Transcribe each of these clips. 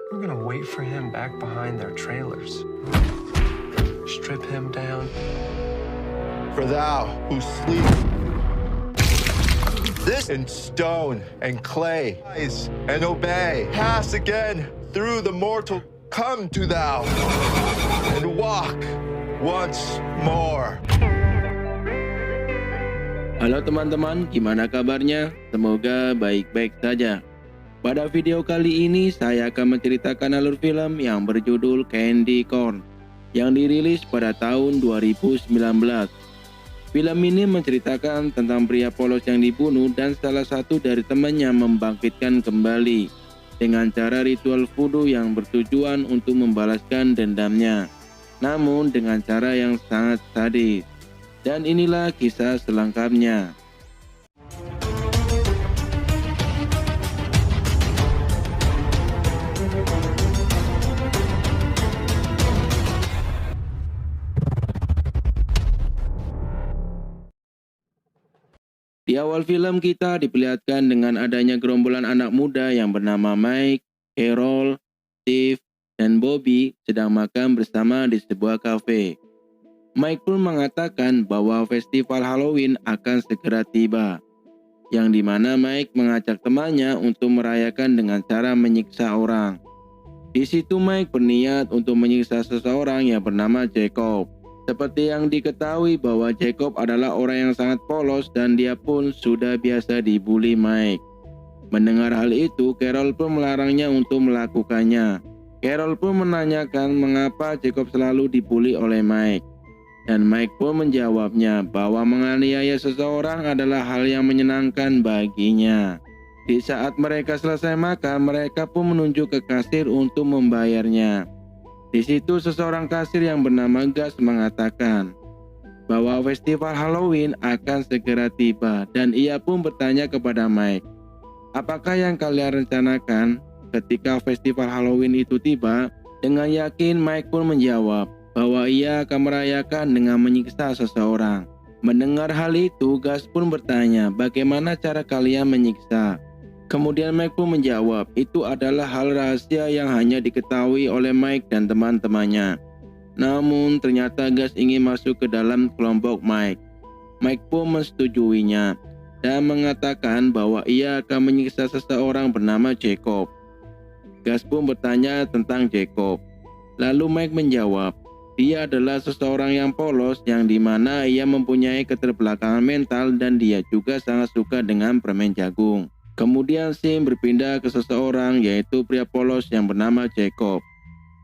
We're gonna wait for him back behind their trailers. Strip him down. For thou who sleep this in stone and clay, rise and obey. Pass again through the mortal, come to thou and walk once more. Halo teman-teman, gimana kabarnya? Semoga baik-baik saja. Pada video kali ini saya akan menceritakan alur film yang berjudul Candy Corn yang dirilis pada tahun 2019. Film ini menceritakan tentang pria polos yang dibunuh dan salah satu dari temannya membangkitkan kembali dengan cara ritual voodoo yang bertujuan untuk membalaskan dendamnya, namun dengan cara yang sangat sadis. Dan inilah kisah selengkapnya. Di awal film kita diperlihatkan dengan adanya gerombolan anak muda yang bernama Mike, Carol, Steve, dan Bobby sedang makan bersama di sebuah kafe. Mike pun mengatakan bahwa festival Halloween akan segera tiba, yang dimana Mike mengajak temannya untuk merayakan dengan cara menyiksa orang. Di situ Mike berniat untuk menyiksa seseorang yang bernama Jacob. Seperti yang diketahui bahwa Jacob adalah orang yang sangat polos dan dia pun sudah biasa dibully Mike. Mendengar hal itu, Carol pun melarangnya untuk melakukannya. Carol pun menanyakan mengapa Jacob selalu dibully oleh Mike. Dan Mike pun menjawabnya bahwa menganiaya seseorang adalah hal yang menyenangkan baginya. Di saat mereka selesai makan, mereka pun menunjuk ke kasir untuk membayarnya. Di situ seseorang kasir yang bernama Gus mengatakan bahwa festival Halloween akan segera tiba dan ia pun bertanya kepada Mike, apakah yang kalian rencanakan ketika festival Halloween itu tiba? Dengan yakin Mike pun menjawab bahwa ia akan merayakan dengan menyiksa seseorang. Mendengar hal itu, Gus pun bertanya, bagaimana cara kalian menyiksa? Kemudian Mike pun menjawab, itu adalah hal rahasia yang hanya diketahui oleh Mike dan teman-temannya. Namun ternyata Gus ingin masuk ke dalam kelompok Mike. Mike pun mensetujuinya dan mengatakan bahwa ia akan menyiksa seseorang bernama Jacob. Gus pun bertanya tentang Jacob. Lalu Mike menjawab, dia adalah seseorang yang polos yang dimana ia mempunyai keterbelakangan mental dan dia juga sangat suka dengan permen jagung. Kemudian scene berpindah ke seseorang yaitu pria polos yang bernama Jacob.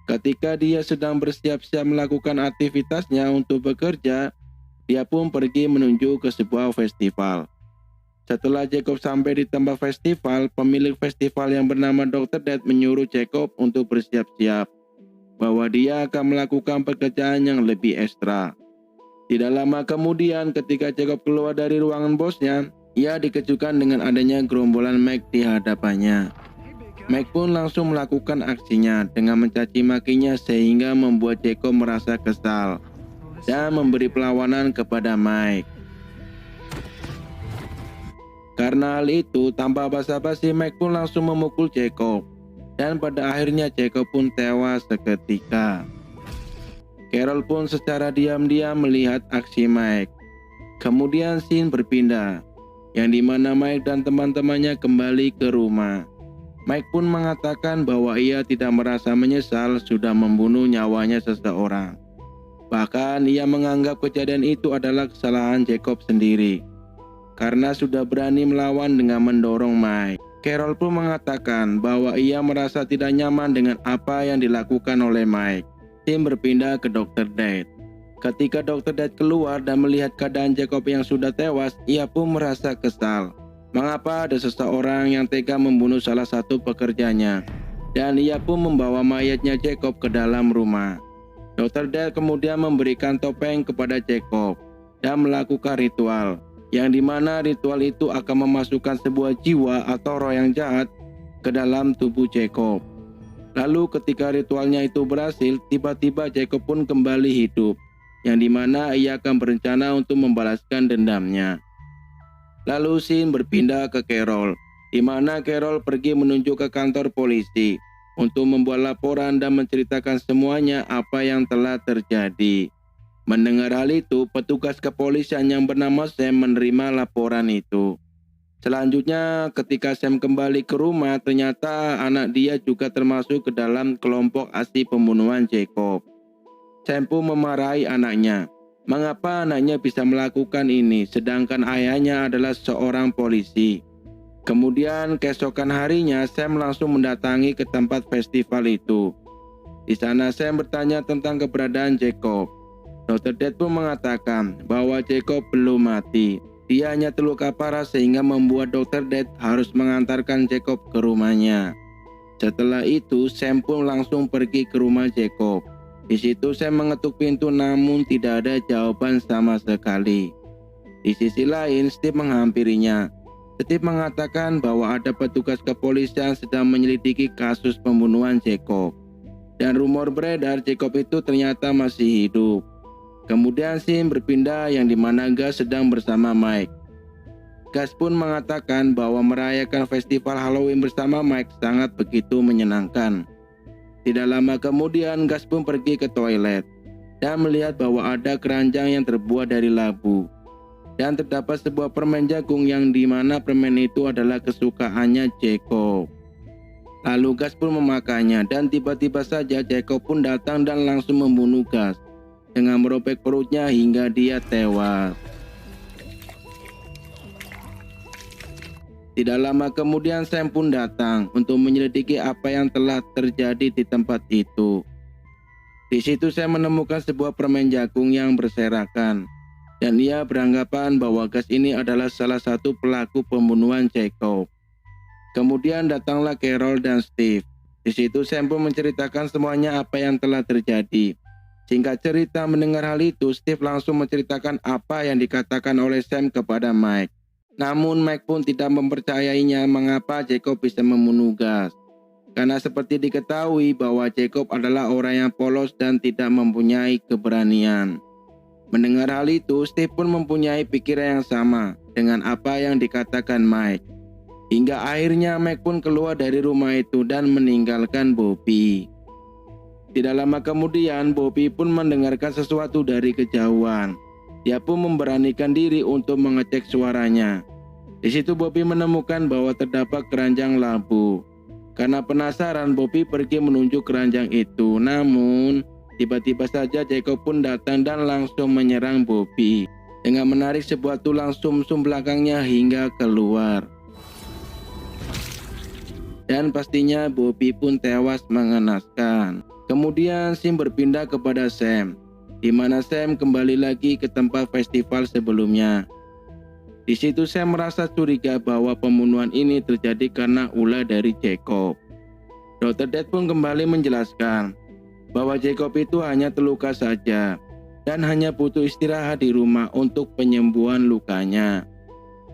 Ketika dia sedang bersiap-siap melakukan aktivitasnya untuk bekerja, dia pun pergi menuju ke sebuah festival. Setelah Jacob sampai di tempat festival, pemilik festival yang bernama Dr. Death menyuruh Jacob untuk bersiap-siap bahwa dia akan melakukan pekerjaan yang lebih ekstra. Tidak lama kemudian ketika Jacob keluar dari ruangan bosnya, ia dikejutkan dengan adanya gerombolan Mike di hadapannya. Mike pun langsung melakukan aksinya dengan mencaci makinya sehingga membuat Jacob merasa kesal dan memberi perlawanan kepada Mike. Karena hal itu, tanpa basa-basi Mike pun langsung memukul Jacob dan pada akhirnya Jacob pun tewas seketika. Carol pun secara diam-diam melihat aksi Mike. Kemudian scene berpindah, yang dimana Mike dan teman-temannya kembali ke rumah. Mike pun mengatakan bahwa ia tidak merasa menyesal sudah membunuh nyawanya seseorang. Bahkan ia menganggap kejadian itu adalah kesalahan Jacob sendiri, karena sudah berani melawan dengan mendorong Mike. Carol pun mengatakan bahwa ia merasa tidak nyaman dengan apa yang dilakukan oleh Mike. Tim berpindah ke Dr. Death. Ketika Dr. Death keluar dan melihat keadaan Jacob yang sudah tewas, ia pun merasa kesal. Mengapa ada seseorang yang tega membunuh salah satu pekerjanya? Dan ia pun membawa mayatnya Jacob ke dalam rumah. Dr. Death kemudian memberikan topeng kepada Jacob dan melakukan ritual, yang dimana ritual itu akan memasukkan sebuah jiwa atau roh yang jahat ke dalam tubuh Jacob. Lalu ketika ritualnya itu berhasil, tiba-tiba Jacob pun kembali hidup, yang dimana ia akan berencana untuk membalaskan dendamnya. Lalu scene berpindah ke Carol, di mana Carol pergi menuju ke kantor polisi. untuk membuat laporan dan menceritakan semuanya apa yang telah terjadi. Mendengar hal itu, petugas kepolisian yang bernama Sam menerima laporan itu. Selanjutnya, ketika Sam kembali ke rumah, ternyata anak dia juga termasuk ke dalam kelompok aksi pembunuhan Jacob. Sam pun memarahi anaknya. Mengapa anaknya bisa melakukan ini, sedangkan ayahnya adalah seorang polisi? Kemudian keesokan harinya, Sam langsung mendatangi ke tempat festival itu. Di sana Sam bertanya tentang keberadaan Jacob. Dr. Death pun mengatakan bahwa Jacob belum mati. Dia hanya terluka parah sehingga membuat Dr. Death harus mengantarkan Jacob ke rumahnya. Setelah itu, Sam pun langsung pergi ke rumah Jacob. Di situ Sam mengetuk pintu namun tidak ada jawaban sama sekali. Di sisi lain, Steve menghampirinya. Steve mengatakan bahwa ada petugas kepolisian sedang menyelidiki kasus pembunuhan Jacob. Dan rumor beredar Jacob itu ternyata masih hidup. Kemudian scene berpindah yang dimana Gus sedang bersama Mike. Gus pun mengatakan bahwa merayakan festival Halloween bersama Mike sangat begitu menyenangkan. Tidak lama kemudian Gus pun pergi ke toilet dan melihat bahwa ada keranjang yang terbuat dari labu. Dan terdapat sebuah permen jagung yang dimana permen itu adalah kesukaannya Jacob. Lalu Gus pun memakannya dan tiba-tiba saja Jacob pun datang dan langsung membunuh Gus dengan merobek perutnya hingga dia tewas. Tidak lama kemudian Sam pun datang untuk menyelidiki apa yang telah terjadi di tempat itu. Di situ Sam menemukan sebuah permen jagung yang berserakan dan ia beranggapan bahwa Gus ini adalah salah satu pelaku pembunuhan Jacob. Kemudian datanglah Carol dan Steve. Di situ Sam pun menceritakan semuanya apa yang telah terjadi. Singkat cerita, mendengar hal itu, Steve langsung menceritakan apa yang dikatakan oleh Sam kepada Mike. Namun Mike pun tidak mempercayainya mengapa Jacob bisa membunuh Gus. Karena seperti diketahui bahwa Jacob adalah orang yang polos dan tidak mempunyai keberanian. Mendengar hal itu, Steve pun mempunyai pikiran yang sama dengan apa yang dikatakan Mike. Hingga akhirnya Mike pun keluar dari rumah itu dan meninggalkan Bobby. Tidak lama kemudian, Bobby pun mendengarkan sesuatu dari kejauhan. Dia pun memberanikan diri untuk mengecek suaranya. Di situ Bobby menemukan bahwa terdapat keranjang labu. Karena penasaran, Bobby pergi menuju keranjang itu. Namun, tiba-tiba saja Jacob pun datang dan langsung menyerang Bobby dengan menarik sebuah tulang sumsum belakangnya hingga keluar. Dan pastinya Bobby pun tewas mengenaskan. Kemudian scene berpindah kepada Sam, di mana Sam kembali lagi ke tempat festival sebelumnya. Di situ Sam merasa curiga bahwa pembunuhan ini terjadi karena ulah dari Jacob. Dr. Death pun kembali menjelaskan bahwa Jacob itu hanya terluka saja dan hanya butuh istirahat di rumah untuk penyembuhan lukanya.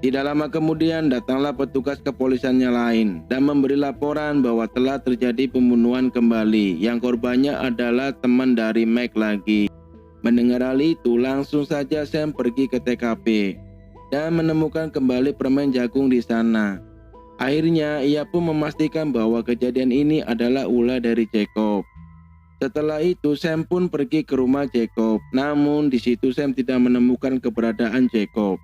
Tidak lama kemudian datanglah petugas kepolisiannya lain dan memberi laporan bahwa telah terjadi pembunuhan kembali yang korbannya adalah teman dari Mike lagi. Mendengar hal itu, langsung saja Sam pergi ke TKP dan menemukan kembali permen jagung di sana. Akhirnya ia pun memastikan bahwa kejadian ini adalah ulah dari Jacob. Setelah itu Sam pun pergi ke rumah Jacob, namun di situ Sam tidak menemukan keberadaan Jacob.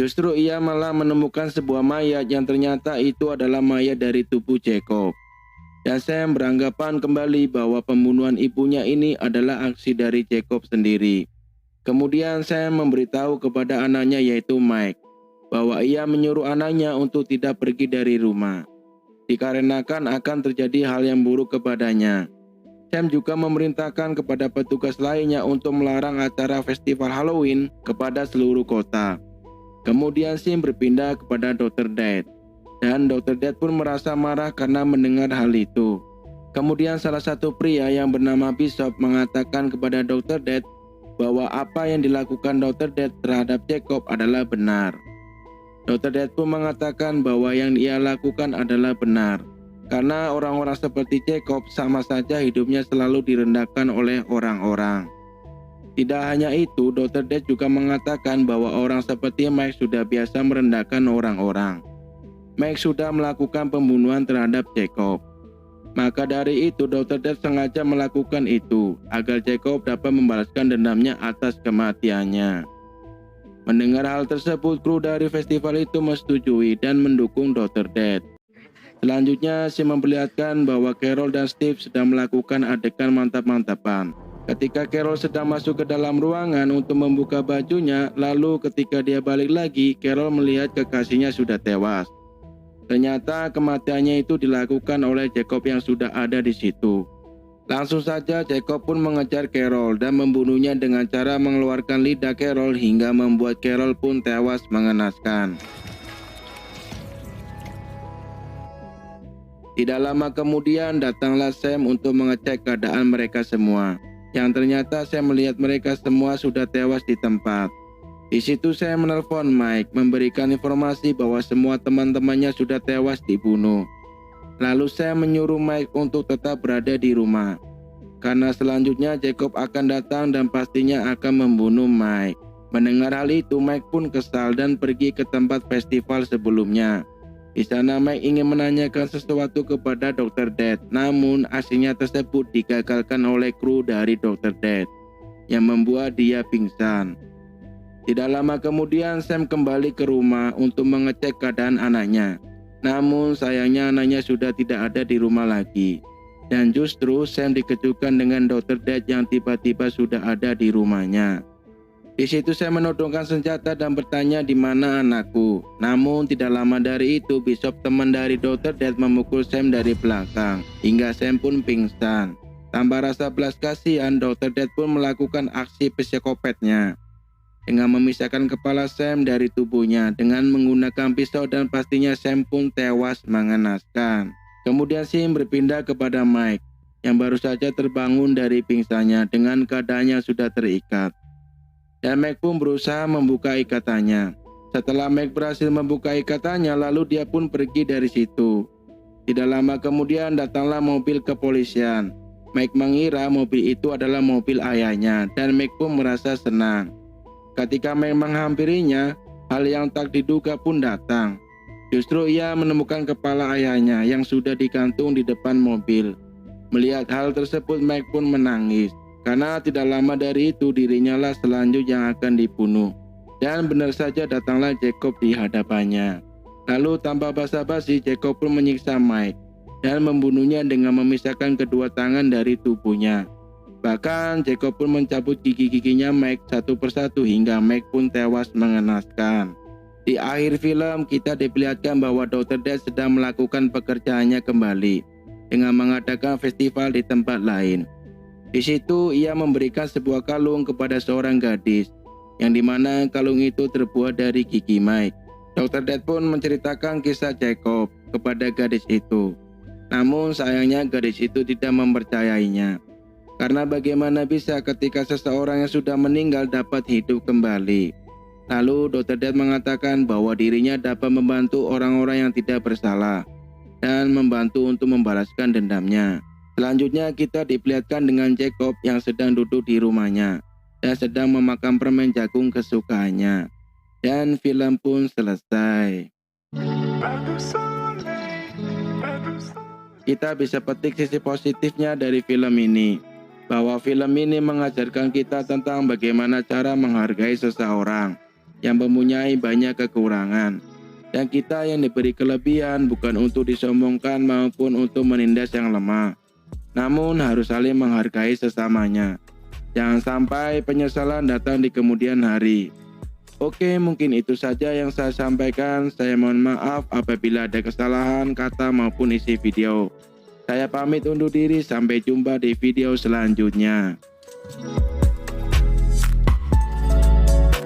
Justru ia malah menemukan sebuah mayat yang ternyata itu adalah mayat dari tubuh Jacob. Dan Sam beranggapan kembali bahwa pembunuhan ibunya ini adalah aksi dari Jacob sendiri. Kemudian Sam memberitahu kepada anaknya yaitu Mike bahwa ia menyuruh anaknya untuk tidak pergi dari rumah, dikarenakan akan terjadi hal yang buruk kepadanya. Sam juga memerintahkan kepada petugas lainnya untuk melarang acara festival Halloween kepada seluruh kota. Kemudian scene berpindah kepada Dr. Death. Dan Dr. Death pun merasa marah karena mendengar hal itu. Kemudian salah satu pria yang bernama Bishop mengatakan kepada Dr. Death bahwa apa yang dilakukan Dr. Death terhadap Jacob adalah benar. Dr. Death pun mengatakan bahwa yang ia lakukan adalah benar. Karena orang-orang seperti Jacob sama saja hidupnya selalu direndahkan oleh orang-orang. Tidak hanya itu, Dr. Death juga mengatakan bahwa orang seperti Mike sudah biasa merendahkan orang-orang. Mike sudah melakukan pembunuhan terhadap Jacob. Maka dari itu Dr. Death sengaja melakukan itu agar Jacob dapat membalaskan dendamnya atas kematiannya. Mendengar hal tersebut, kru dari festival itu menyetujui dan mendukung Dr. Death. Selanjutnya, Sam memperlihatkan bahwa Carol dan Steve sedang melakukan adegan mantap-mantapan. Ketika Carol sedang masuk ke dalam ruangan untuk membuka bajunya, lalu ketika dia balik lagi, Carol melihat kekasihnya sudah tewas. Ternyata kematiannya itu dilakukan oleh Jacob yang sudah ada di situ. Langsung saja Jacob pun mengejar Carol dan membunuhnya dengan cara mengeluarkan lidah Carol hingga membuat Carol pun tewas mengenaskan. Tidak lama kemudian datanglah Sam untuk mengecek keadaan mereka semua. Yang ternyata Sam melihat mereka semua sudah tewas di tempat. Di situ Sam menelpon Mike memberikan informasi bahwa semua teman-temannya sudah tewas dibunuh. Lalu Sam menyuruh Mike untuk tetap berada di rumah. Karena selanjutnya Jacob akan datang dan pastinya akan membunuh Mike. Mendengar hal itu Mike pun kesal dan pergi ke tempat festival sebelumnya. Di sana Mike ingin menanyakan sesuatu kepada Dr. Death, namun aksinya tersebut digagalkan oleh kru dari Dr. Death yang membuat dia pingsan. Tidak lama kemudian Sam kembali ke rumah untuk mengecek keadaan anaknya. Namun sayangnya anaknya sudah tidak ada di rumah lagi. Dan justru Sam dikejutkan dengan Dr. Death yang tiba-tiba sudah ada di rumahnya. Di situ saya menodongkan senjata dan bertanya di mana anakku. Namun tidak lama dari itu Bishop teman dari Dr. Death memukul Sam dari belakang hingga Sam pun pingsan. Tanpa rasa belas kasihan, Dr. Death pun melakukan aksi psikopatnya dengan memisahkan kepala Sam dari tubuhnya dengan menggunakan pisau dan pastinya Sam pun tewas mengenaskan. Kemudian Sam berpindah kepada Mike yang baru saja terbangun dari pingsannya dengan keadaannya sudah terikat. Dan Mike pun berusaha membuka ikatannya. Setelah Mike berhasil membuka ikatannya, lalu dia pun pergi dari situ. Tidak lama kemudian datanglah mobil kepolisian. Mike mengira mobil itu adalah mobil ayahnya dan Mike pun merasa senang. Ketika Mike menghampirinya, hal yang tak diduga pun datang. Justru ia menemukan kepala ayahnya yang sudah digantung di depan mobil. Melihat hal tersebut Mike pun menangis. Karena tidak lama dari itu dirinya lah selanjutnya yang akan dibunuh. Dan benar saja datanglah Jacob di hadapannya. Lalu tanpa basa-basi Jacob pun menyiksa Mike dan membunuhnya dengan memisahkan kedua tangan dari tubuhnya. Bahkan Jacob pun mencabut gigi-giginya Mike satu persatu hingga Mike pun tewas mengenaskan. Di akhir film kita diperlihatkan bahwa Dr. Death sedang melakukan pekerjaannya kembali dengan mengadakan festival di tempat lain. Di situ ia memberikan sebuah kalung kepada seorang gadis, yang dimana kalung itu terbuat dari gigi Mike. Dr. Death pun menceritakan kisah Jacob kepada gadis itu. Namun sayangnya gadis itu tidak mempercayainya. Karena bagaimana bisa ketika seseorang yang sudah meninggal dapat hidup kembali. Lalu Dr. Death mengatakan bahwa dirinya dapat membantu orang-orang yang tidak bersalah dan membantu untuk membalaskan dendamnya. Selanjutnya kita diperlihatkan dengan Jacob yang sedang duduk di rumahnya dan sedang memakan permen jagung kesukaannya. Dan film pun selesai. Kita bisa petik sisi positifnya dari film ini, bahwa film ini mengajarkan kita tentang bagaimana cara menghargai seseorang yang mempunyai banyak kekurangan. Dan kita yang diberi kelebihan bukan untuk disombongkan maupun untuk menindas yang lemah, namun harus saling menghargai sesamanya. Jangan sampai penyesalan datang di kemudian hari. Oke, mungkin itu saja yang saya sampaikan. Saya mohon maaf apabila ada kesalahan kata maupun isi video. Saya pamit undur diri, sampai jumpa di video selanjutnya.